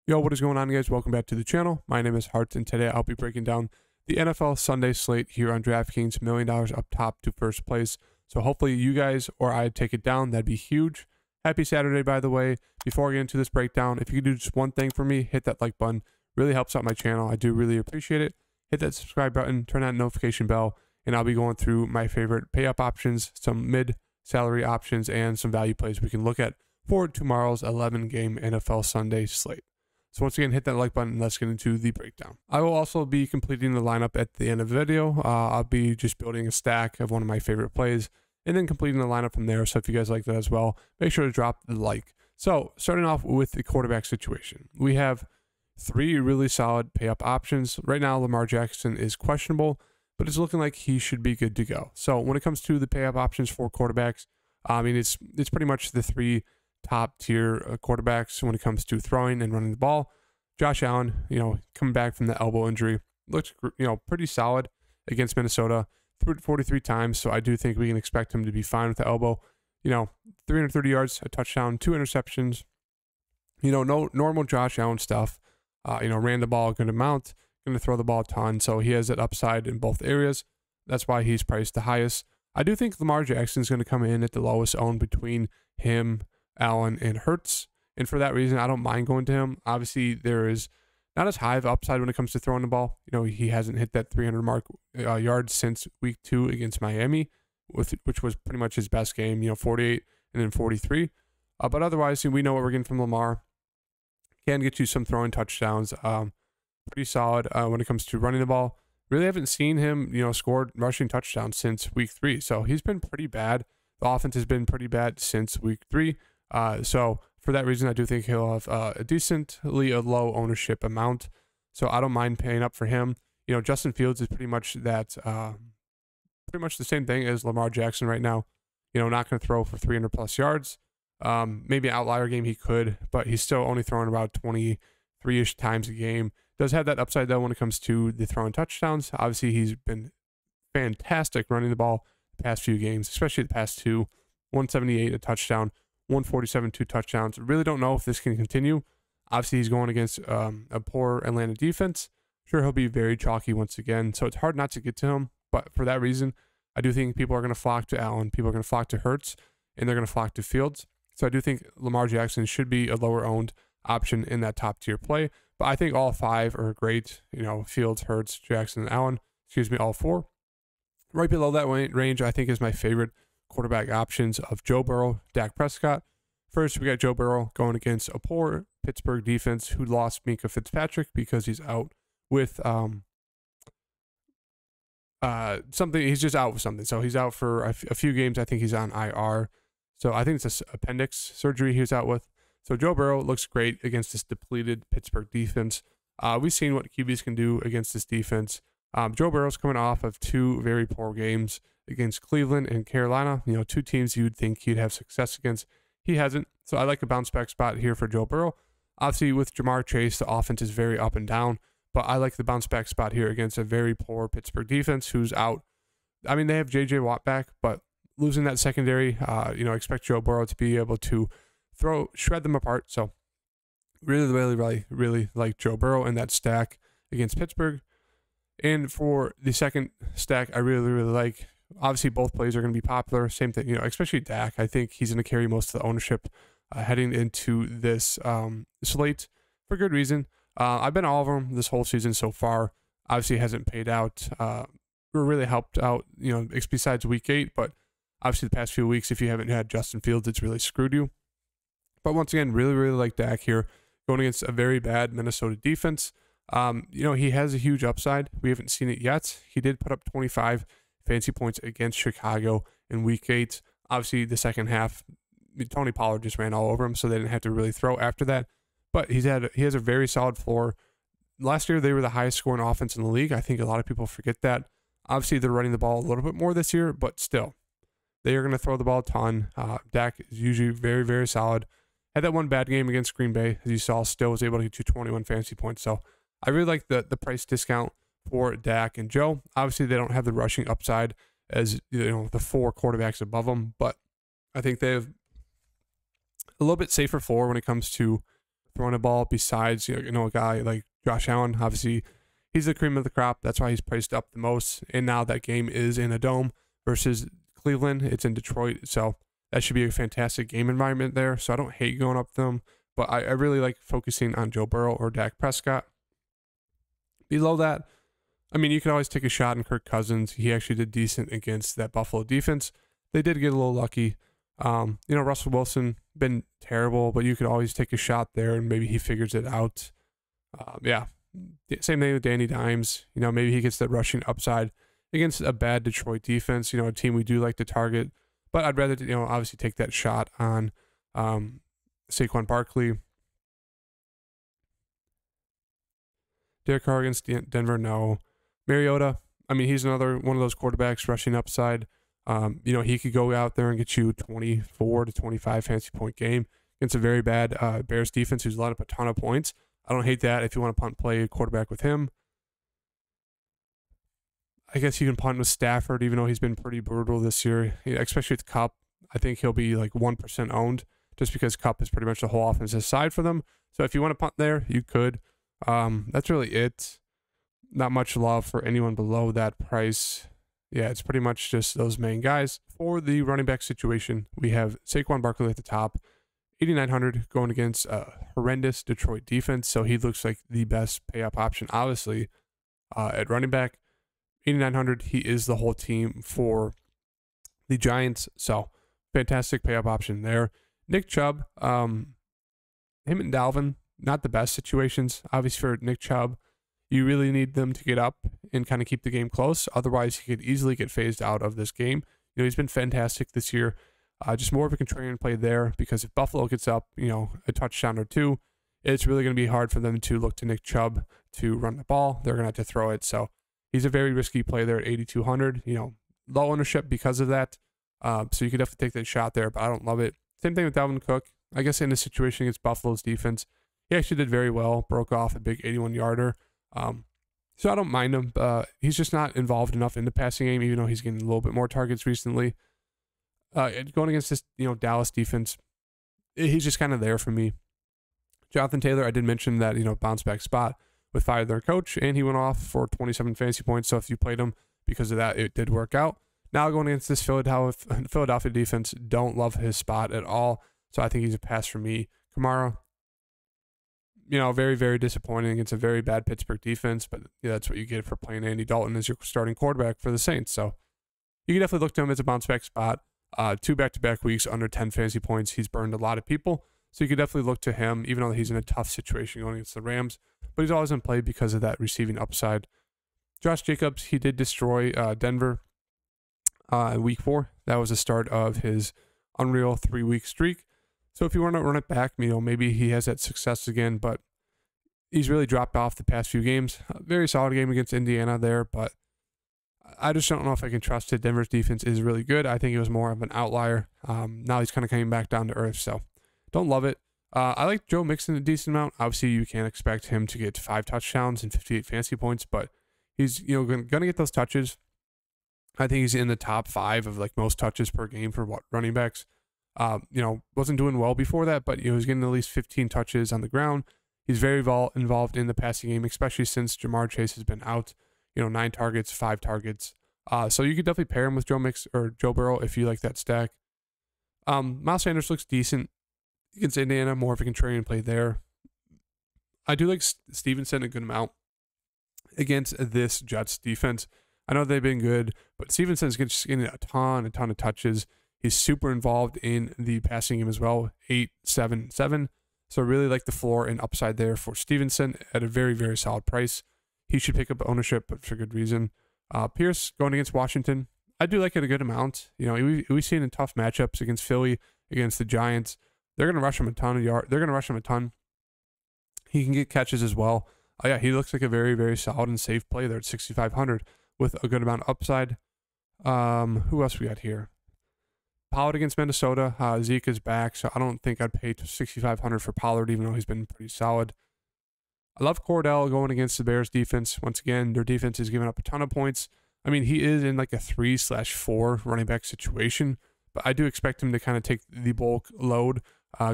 Yo, what is going on, guys? Welcome back to the channel. My name is Hart, and today I'll be breaking down the NFL Sunday slate here on DraftKings. $1 million up top to first place. So hopefully you guys or I take it down. That'd be huge. Happy Saturday, by the way. Before I get into this breakdown, if you could do just one thing for me, hit that like button. Really helps out my channel. I do really appreciate it. Hit that subscribe button, turn on notification bell, and I'll be going through my favorite pay-up options, some mid-salary options, and some value plays we can look at for tomorrow's 11-game NFL Sunday slate. So once again, hit that like button and let's get into the breakdown. I will also be completing the lineup at the end of the video. I'll be just building a stack of one of my favorite plays and then completing the lineup from there. So if you guys like that as well, make sure to drop the like. So starting off with the quarterback situation, we have three really solid pay-up options. Right now, Lamar Jackson is questionable, but it's looking like he should be good to go. So when it comes to the pay-up options for quarterbacks, I mean, it's pretty much the three top tier quarterbacks when it comes to throwing and running the ball. Josh Allen, coming back from the elbow injury, looked, pretty solid against Minnesota, threw it 43 times. So I do think we can expect him to be fine with the elbow. 330 yards, a touchdown, 2 interceptions. No normal Josh Allen stuff. Ran the ball a good amount, going to throw the ball a ton. So he has that upside in both areas. That's why he's priced the highest. I do think Lamar Jackson is going to come in at the lowest owned between him, Allen, and Hurts. And for that reason, I don't mind going to him. Obviously, there is not as high of upside when it comes to throwing the ball. He hasn't hit that 300 mark yards since week 2 against Miami, which was pretty much his best game, 48 and then 43. But otherwise, we know what we're getting from Lamar. Can get you some throwing touchdowns. Pretty solid when it comes to running the ball. Really haven't seen him, scored rushing touchdowns since week 3. So he's been pretty bad. The offense has been pretty bad since week 3. So for that reason, I do think he'll have a decently low ownership amount. So I don't mind paying up for him. Justin Fields is pretty much that, pretty much the same thing as Lamar Jackson right now. Not going to throw for 300 plus yards. Maybe an outlier game he could, but he's still only throwing about 23-ish times a game. Does have that upside though when it comes to the throwing touchdowns. Obviously, he's been fantastic running the ball the past few games, especially the past 2. 178 a touchdown, 147 2 touchdowns. Really don't know if this can continue. Obviously, he's going against a poor Atlanta defense. Sure, he'll be very chalky once again, so it's hard not to get to him. But for that reason, I do think people are going to flock to Allen. People are going to flock to Hurts, and they're going to flock to Fields. So I do think Lamar Jackson should be a lower owned option in that top tier play. But I think all 5 are great. Fields, Hurts, Jackson, and Allen. All 4. Right below that range, I think is my favorite quarterback options of Joe Burrow, Dak Prescott. First, we got Joe Burrow going against a poor Pittsburgh defense who lost Minkah Fitzpatrick because he's out with something. He's just out with something. So he's out for a few games. I think he's on IR. So I think it's an appendix surgery he was out with. So Joe Burrow looks great against this depleted Pittsburgh defense. We've seen what QBs can do against this defense. Joe Burrow's coming off of 2 very poor games against Cleveland and Carolina. 2 teams you would think he'd have success against. He hasn't. So I like a bounce back spot here for Joe Burrow. Obviously, with Jamar Chase, the offense is very up and down. But I like the bounce back spot here against a very poor Pittsburgh defense who's out. I mean, they have J.J. Watt back, but losing that secondary, expect Joe Burrow to be able to shred them apart. So really like Joe Burrow in that stack against Pittsburgh. And for the second stack, I really like, obviously both plays are going to be popular. Same thing, especially Dak. I think he's going to carry most of the ownership heading into this slate for good reason. I've been all of them this whole season so far. Obviously it hasn't paid out or really helped out, besides week 8, but obviously the past few weeks, if you haven't had Justin Fields, it's really screwed you. But once again, really like Dak here, going against a very bad Minnesota defense. He has a huge upside. We haven't seen it yet. He did put up 25 fantasy points against Chicago in week 8. Obviously, the second half, Tony Pollard just ran all over him, so they didn't have to really throw after that. But he has a very solid floor. Last year, they were the highest scoring offense in the league. I think a lot of people forget that. Obviously, they're running the ball a little bit more this year, but still, they are going to throw the ball a ton. Dak is usually very, very solid. Had that one bad game against Green Bay, as you saw, still was able to get you 21 fantasy points. So I really like the price discount for Dak and Joe. Obviously, they don't have the rushing upside as the 4 quarterbacks above them, but I think they have a little bit safer floor when it comes to throwing a ball besides, a guy like Josh Allen. Obviously, he's the cream of the crop. That's why he's priced up the most. And now that game is in a dome versus Cleveland. It's in Detroit. So that should be a fantastic game environment there. So I don't hate going up them, but I really like focusing on Joe Burrow or Dak Prescott. Below that, I mean, you can always take a shot on Kirk Cousins. He actually did decent against that Buffalo defense. They did get a little lucky. Russell Wilson, been terrible, but you could always take a shot there and maybe he figures it out. Same thing with Danny Dimes. Maybe he gets that rushing upside against a bad Detroit defense, a team we do like to target. But I'd rather, obviously take that shot on Saquon Barkley. Derek Carr against Denver, no. Mariota, I mean, he's another one of those quarterbacks rushing upside. He could go out there and get you 24 to 25 fantasy point game against a very bad Bears defense who's let up a ton of points. I don't hate that if you want to play a quarterback with him. I guess you can punt with Stafford, even though he's been pretty brutal this year, especially with Kupp. I think he'll be like 1% owned just because Kupp is pretty much the whole offensive side for them. So if you want to punt there, you could. That's really it. Not much love for anyone below that price. Yeah, it's pretty much just those main guys. For the running back situation, we have Saquon Barkley at the top, 8,900 going against a horrendous Detroit defense. So he looks like the best pay-up option, obviously, at running back. 8,900, he is the whole team for the Giants. So fantastic pay-up option there. Nick Chubb, him and Dalvin, not the best situations. Obviously for Nick Chubb, you really need them to get up and kind of keep the game close. Otherwise, he could easily get phased out of this game. He's been fantastic this year. Just more of a contrarian play there because if Buffalo gets up, a touchdown or two, it's really going to be hard for them to look to Nick Chubb to run the ball. They're going to have to throw it. So he's a very risky play there at 8,200. Low ownership because of that. So you could definitely take that shot there, but I don't love it. Same thing with Dalvin Cook. I guess in a situation against Buffalo's defense, he actually did very well. Broke off a big 81-yarder. So I don't mind him. He's just not involved enough in the passing game, even though he's getting a little bit more targets recently. Going against this, Dallas defense, he's just kind of there for me. Jonathan Taylor, I did mention that, bounce back spot with fired their coach, and he went off for 27 fantasy points. So if you played him because of that, it did work out. Now going against this Philadelphia defense, don't love his spot at all. So I think he's a pass for me. Kamara, very, very disappointing against a very bad Pittsburgh defense, but that's what you get for playing Andy Dalton as your starting quarterback for the Saints. So you can definitely look to him as a bounce back spot. 2 back-to-back weeks under 10 fantasy points. He's burned a lot of people. So you could definitely look to him, even though he's in a tough situation going against the Rams. But he's always in play because of that receiving upside. Josh Jacobs, he did destroy Denver in week 4. That was the start of his unreal 3-week streak. So if you want to run it back, maybe he has that success again, but he's really dropped off the past few games. A very solid game against Indiana there, but I just don't know if I can trust it. Denver's defense is really good. I think it was more of an outlier. Now he's kind of coming back down to earth, so don't love it. I like Joe Mixon a decent amount. Obviously, you can't expect him to get 5 touchdowns and 58 fantasy points, but he's going to get those touches. I think he's in the top 5 of most touches per game for running backs. Wasn't doing well before that, but he was getting at least 15 touches on the ground. He's very involved in the passing game, especially since Jamar Chase has been out. 9 targets, 5 targets. So you could definitely pair him with Joe Burrow if you like that stack. Miles Sanders looks decent against Indiana, more of a contrarian play there. I do like Stevenson a good amount against this Jets defense. I know they've been good, but Stevenson's just getting a ton of touches. He's super involved in the passing game as well, 8-7-7. So I really like the floor and upside there for Stevenson at a very, very solid price. He should pick up ownership, but for good reason. Pierce going against Washington, I do like it a good amount. We've seen in tough matchups against Philly, against the Giants. They're going to rush him a ton of yards. They're going to rush him a ton. He can get catches as well. He looks like a very, very solid and safe play there at 6,500 with a good amount of upside. Who else we got here? Pollard against Minnesota. Zeke is back, so I don't think I'd pay $6,500 for Pollard, even though he's been pretty solid. I love Cordell going against the Bears defense. Once again, their defense is giving up a ton of points. I mean, he is in a 3/4 running back situation, but I do expect him to kind of take the bulk load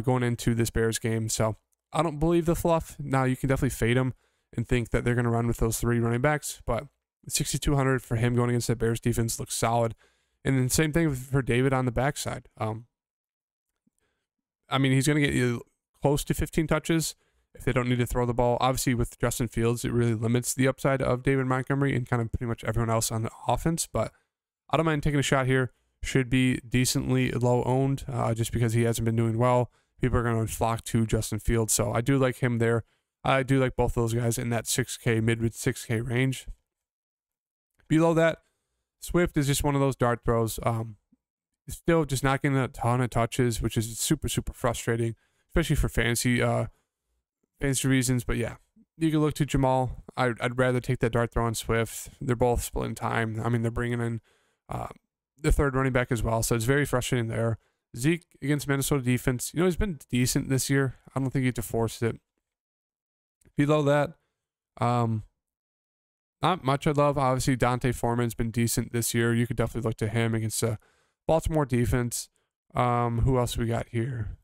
going into this Bears game. So I don't believe the fluff. Now, you can definitely fade him and think that they're going to run with those 3 running backs, but 6,200 for him going against the Bears defense looks solid. And then same thing for David on the backside. I mean, he's going to get you close to 15 touches if they don't need to throw the ball. Obviously, with Justin Fields, it really limits the upside of David Montgomery and kind of pretty much everyone else on the offense. But I don't mind taking a shot here. Should be decently low owned just because he hasn't been doing well. People are going to flock to Justin Fields. So I do like him there. I do like both those guys in that 6K, mid 6K range. Below that, Swift is just one of those dart throws. Still just not getting a ton of touches, which is super, super frustrating, especially for fantasy reasons. But yeah, you can look to Jamal. I'd rather take that dart throw on Swift. They're both splitting time. I mean, they're bringing in the third running back as well, so it's very frustrating there. Zeke against Minnesota defense, he's been decent this year. I don't think you have to force it. Below that, not much I love. Obviously, Dante Foreman's been decent this year. You could definitely look to him against the Baltimore defense. Who else we got here?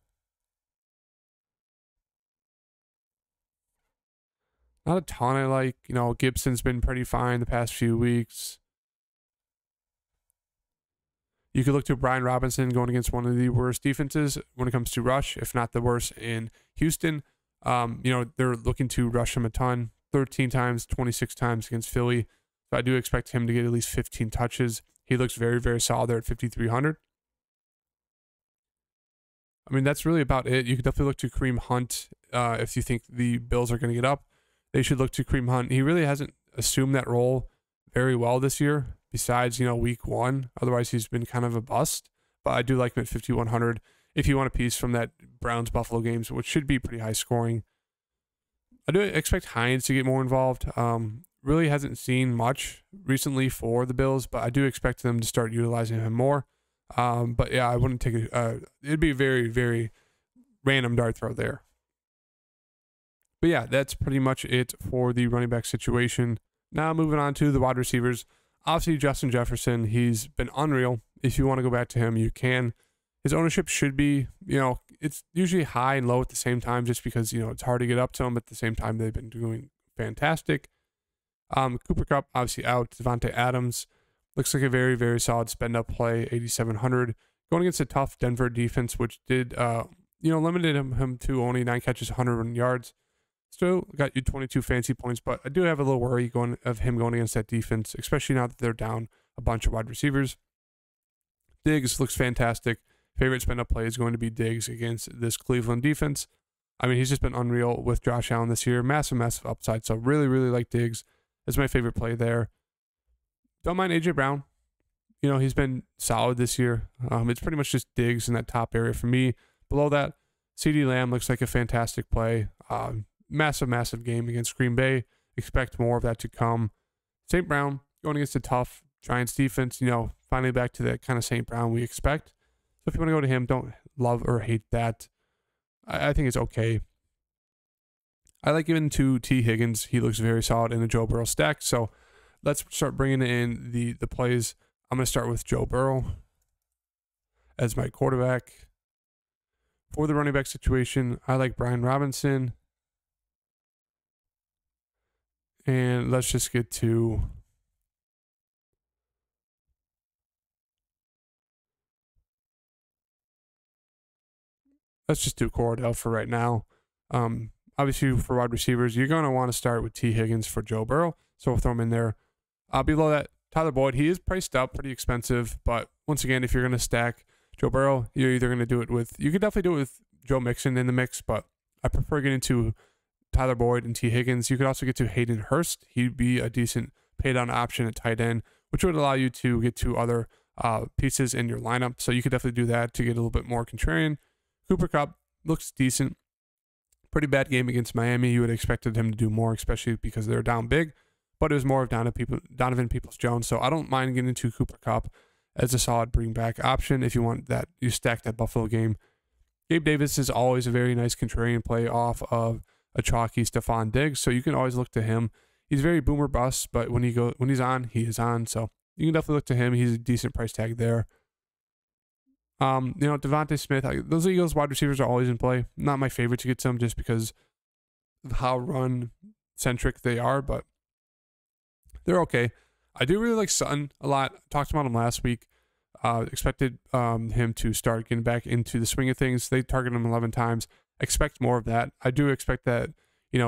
Not a ton I like. Gibson's been pretty fine the past few weeks. You could look to Brian Robinson going against one of the worst defenses when it comes to rush, if not the worst in Houston. They're looking to rush him a ton, 13 times, 26 times against Philly. So I do expect him to get at least 15 touches. He looks very, very solid there at 5,300. I mean, that's really about it. You could definitely look to Kareem Hunt if you think the Bills are going to get up. They should look to Kareem Hunt. He really hasn't assumed that role very well this year, besides, week 1. Otherwise, he's been kind of a bust. But I do like him at 5,100 if you want a piece from that Browns-Buffalo games, which should be pretty high scoring. I do expect Hines to get more involved. Really hasn't seen much recently for the Bills, but I do expect them to start utilizing him more. But yeah, I wouldn't take it. It'd be a very, very random dart throw there. But yeah, that's pretty much it for the running back situation. Now moving on to the wide receivers. Obviously, Justin Jefferson, he's been unreal. If you want to go back to him, you can. His ownership should be, it's usually high and low at the same time just because, it's hard to get up to him. At the same time, they've been doing fantastic. Cooper Kupp, obviously out. Devontae Adams looks like a very, very solid spend-up play, 8,700. Going against a tough Denver defense, which did, limited him to only 9 catches, 101 yards. Still got you 22 fantasy points, but I do have a little worry of him going against that defense, especially now that they're down a bunch of wide receivers. Diggs looks fantastic. Favorite spend-up play is going to be Diggs against this Cleveland defense. I mean, he's just been unreal with Josh Allen this year. Massive, massive upside. So really, really like Diggs. That's my favorite play there. Don't mind A.J. Brown. He's been solid this year. It's pretty much just Diggs in that top area for me. Below that, CeeDee Lamb looks like a fantastic play. Massive, massive game against Green Bay. Expect more of that to come. St. Brown going against a tough Giants defense. Finally back to that kind of St. Brown we expect. So if you want to go to him, don't love or hate that. I think it's okay. I like giving to T. Higgins. He looks very solid in a Joe Burrow stack. So let's start bringing in the plays. I'm going to start with Joe Burrow as my quarterback. For the running back situation, I like Brian Robinson. And let's just get to Cordell for right now. Obviously, for wide receivers, you're going to want to start with T. Higgins for Joe Burrow. So we'll throw him in there. Below that, Tyler Boyd. He is priced up, pretty expensive. But once again, if you're going to stack Joe Burrow, you're either going to do it with, you could definitely do it with Joe Mixon in the mix, but I prefer getting to Tyler Boyd and T. Higgins. You could also get to Hayden Hurst. He'd be a decent pay down option at tight end, which would allow you to get to other pieces in your lineup. So you could definitely do that to get a little bit more contrarian. Cooper Kupp looks decent. Pretty bad game against Miami. You would have expected him to do more, especially because they're down big. But it was more of Donovan Peoples-Jones. So I don't mind getting to Cooper Kupp as a solid bring back option if you want that. You stack that Buffalo game. Gabe Davis is always a very nice contrarian play off of a chalky Stephon Diggs. So you can always look to him. He's very boomer bust, but when he's on, he is on. So you can definitely look to him. He's a decent price tag there. Devontae Smith, those Eagles wide receivers are always in play. Not my favorite to get to them just because of how run centric they are, but they're okay. I do really like Sutton a lot. Talked about him last week. Expected him to start getting back into the swing of things. They targeted him 11 times. Expect more of that. I do expect that,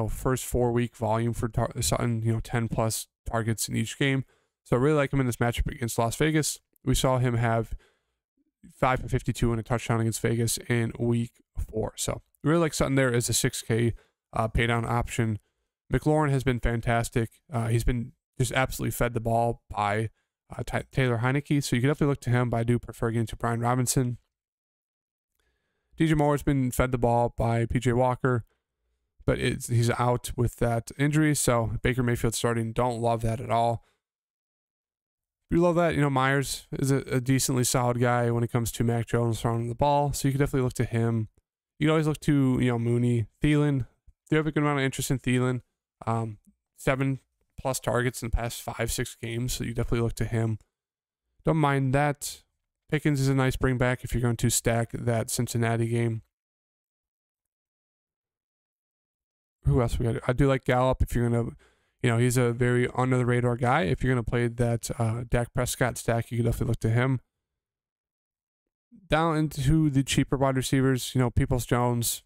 first 4-week volume for Sutton, 10 plus targets in each game. So I really like him in this matchup against Las Vegas. We saw him have 5 for 52 and a touchdown against Vegas in week 4. So really like Sutton there as a 6K pay down option. McLaurin has been fantastic. He's been just absolutely fed the ball by Taylor Heineke. So you can definitely look to him, but I do prefer getting to Brian Robinson. DJ Moore has been fed the ball by PJ Walker, but he's out with that injury. So Baker Mayfield starting. Don't love that at all. You love that. Myers is a decently solid guy when it comes to Mac Jones throwing the ball. So you can definitely look to him. You can always look to, Mooney, Thielen. They have a good amount of interest in Thielen. 7+ targets in the past 5-6 games. So you definitely look to him. Don't mind that. Pickens is a nice bring back if you're going to stack that Cincinnati game. Who else we got? I do like Gallup if you're going to, he's a very under the radar guy. If you're going to play that Dak Prescott stack, you can definitely look to him. Down into the cheaper wide receivers, Peoples-Jones,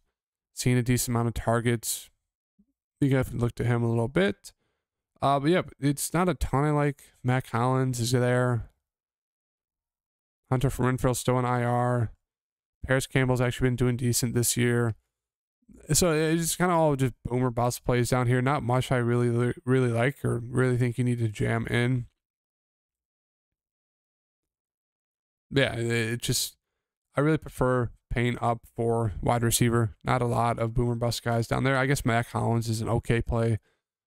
seeing a decent amount of targets. You can definitely look to him a little bit. But yeah, it's not a ton I like. Matt Collins is there. Hunter Renfrow's still in IR. Paris Campbell's actually been doing decent this year. So it's kind of all just boomer bust plays down here. Not much I really like or really think you need to jam in. Yeah, I really prefer paying up for wide receiver. Not a lot of boomer bust guys down there. I guess Matt Collins is an okay play.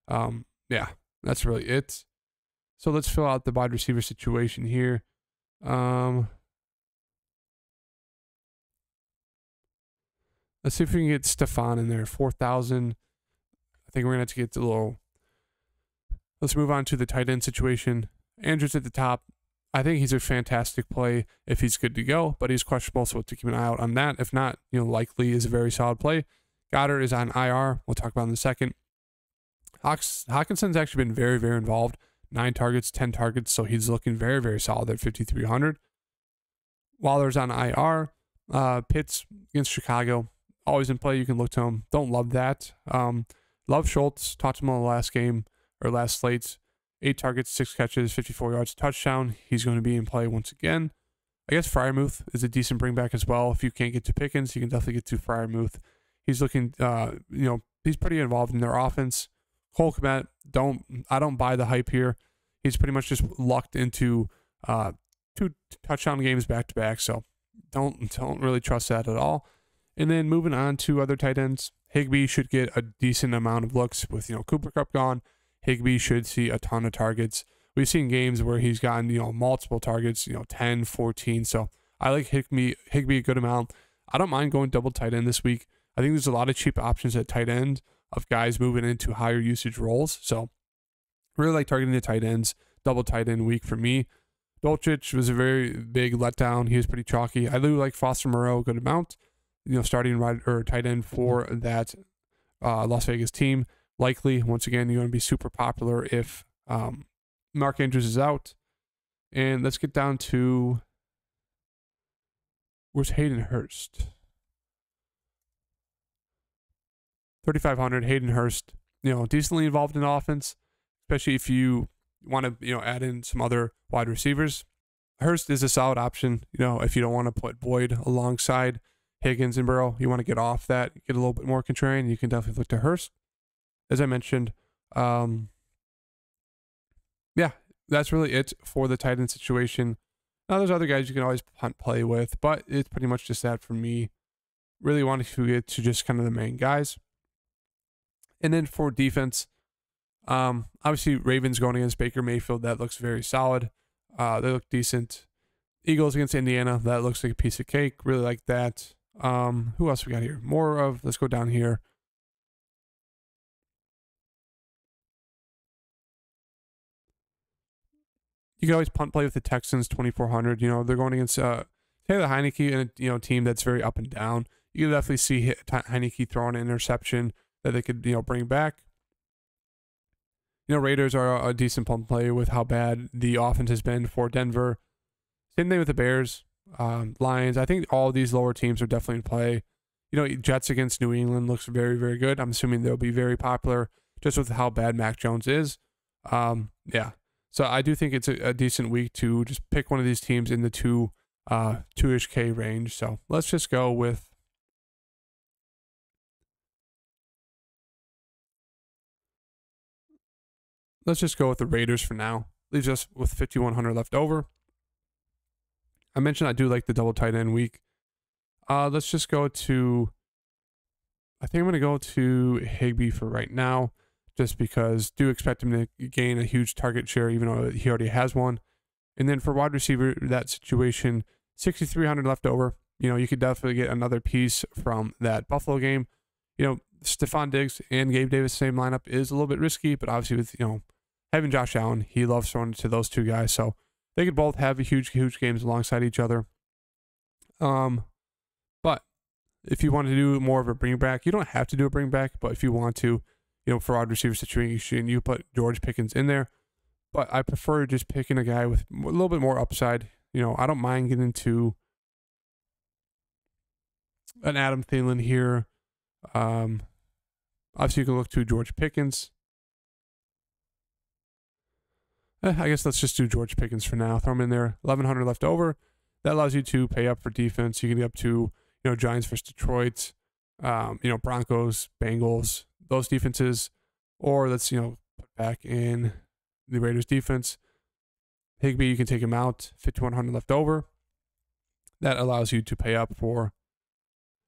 Yeah, that's really it. So let's fill out the wide receiver situation here. Let's see if we can get Stefan in there. 4,000. I think we're going to have to get a little. Let's move on to the tight end situation. Andrews at the top. I think he's a fantastic play if he's good to go, but he's questionable, so we'll have to keep an eye out on that. If not, likely is a very solid play. Goddard is on IR. We'll talk about in a second. Hawkinson's actually been very, very involved. 9 targets, 10 targets, so he's looking very, very solid at 5,300. Waller's on IR. Pitts against Chicago. Always in play. You can look to him. Don't love that. Love Schultz. Talked to him on the last game or last slates. 8 targets, 6 catches, 54 yards, touchdown. He's going to be in play once again. I guess Freiermuth is a decent bring back as well. If you can't get to Pickens, you can definitely get to Freiermuth. He's looking, he's pretty involved in their offense. Cole Kmet, I don't buy the hype here. He's pretty much just lucked into 2 touchdown games back to back, so don't really trust that at all. And then moving on to other tight ends, Higbee should get a decent amount of looks with Cooper Kupp gone. Higbee should see a ton of targets. We've seen games where he's gotten multiple targets, 10, 14. So I like Higbee a good amount. I don't mind going double tight end this week. I think there's a lot of cheap options at tight end of guys moving into higher usage roles. So really like targeting the tight ends. Double tight end week for me. Dolchich was a very big letdown. He was pretty chalky. I do like Foster Moreau a good amount. Starting right or tight end for that Las Vegas team. Likely, once again, you're going to be super popular if Mark Andrews is out. And let's get down to where's Hayden Hurst? 3,500. Hayden Hurst, decently involved in offense, especially if you want to, add in some other wide receivers. Hurst is a solid option. If you don't want to put Boyd alongside Higgins and Burrow, you want to get off that, get a little bit more contrarian, you can definitely look to Hurst. As I mentioned, yeah, that's really it for the tight end situation. Now, there's other guys you can always punt play with, but it's pretty much just that for me. Really wanted to get to just kind of the main guys. And then for defense, obviously Ravens going against Baker Mayfield, that looks very solid. They look decent. Eagles against Indiana, that looks like a piece of cake. Really like that. Who else we got here? Let's go down here. You can always punt play with the Texans, 2,400. They're going against Taylor Heineke and a team that's very up and down. You can definitely see Heineke throwing an interception that they could bring back. Raiders are a decent punt play with how bad the offense has been for Denver. Same thing with the Bears, Lions. I think all these lower teams are definitely in play. Jets against New England looks very, very good. I'm assuming they'll be very popular just with how bad Mac Jones is. Yeah. So I do think it's a decent week to just pick one of these teams in the 2-ish K range. So let's just go with the Raiders for now. Leaves us with 5,100 left over. I mentioned I do like the double tight end week. Let's just go to, I think I'm going to go to Higbee for right now, just because do expect him to gain a huge target share, even though he already has one. And then for wide receiver, that situation, 6,300 left over. You could definitely get another piece from that Buffalo game. Stephon Diggs and Gabe Davis, same lineup, is a little bit risky, but obviously with, having Josh Allen, he loves throwing to those two guys. So they could both have huge games alongside each other. But if you want to do more of a bring back, you don't have to do a bring back, but if you want to, for wide receiver situation, you put George Pickens in there. But I prefer just picking a guy with a little bit more upside. I don't mind getting into an Adam Thielen here. Obviously, you can look to George Pickens. I guess let's just do George Pickens for now. Throw him in there. 1,100 left over. That allows you to pay up for defense. You can get up to, Giants versus Detroit, Broncos, Bengals, those defenses. Or let's, put back in the Raiders defense. Higbee, you can take him out. 5,100 left over. That allows you to pay up for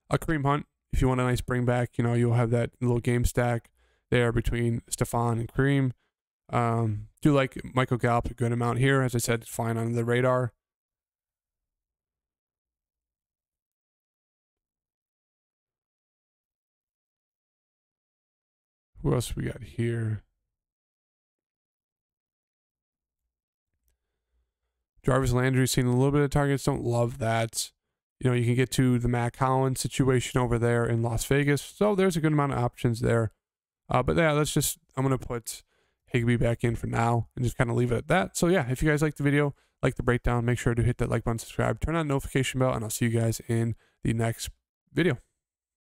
a Kareem Hunt. If you want a nice bring back, you'll have that little game stack there between Stephon and Kareem. Do like Michael Gallup a good amount here. As I said, flying under the radar. Who else we got here? Jarvis Landry seeing a little bit of targets. Don't love that. You can get to the Matt Collins situation over there in Las Vegas. So there's a good amount of options there. But yeah, I'm going to put Higbee back in for now and just kind of leave it at that. So yeah, if you guys like the video, like the breakdown, make sure to hit that like button, subscribe, turn on the notification bell, and I'll see you guys in the next video.